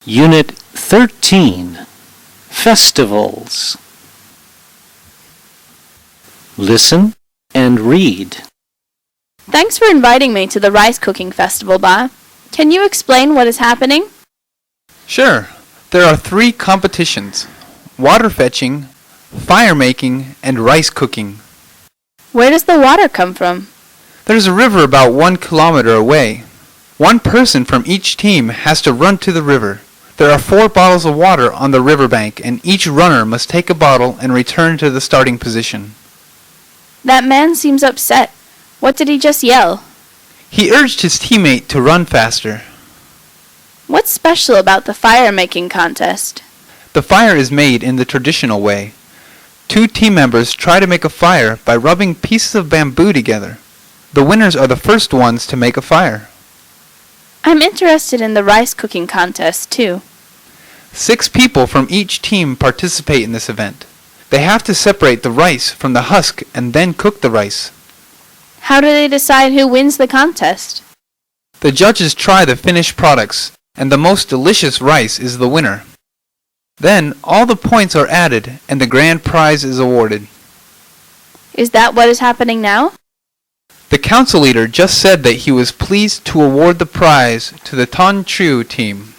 Unit 13, Festivals. Listen and read. Thanks for inviting me to the rice cooking festival, Ba. Can you explain what is happening? Sure. There are 3 competitions: water fetching, fire making, and rice cooking. Where does the water come from? There's a river about 1 kilometer away. One person from each team has to run to the river. There are 4 bottles of water on the riverbank, and each runner must take a bottle and return to the starting position. That man seems upset. What did he just yell? He urged his teammate to run faster. What's special about the fire-making contest? The fire is made in the traditional way. 2 team members try to make a fire by rubbing pieces of bamboo together. The winners are the first ones to make a fire. I'm interested in the rice cooking contest, too. 6 people from each team participate in this event. They have to separate the rice from the husk and then cook the rice. How do they decide who wins the contest? The judges try the finished products, and the most delicious rice is the winner. Then all the points are added and the grand prize is awarded. Is that what is happening now? The council leader just said that he was pleased to award the prize to the Ton Chu team.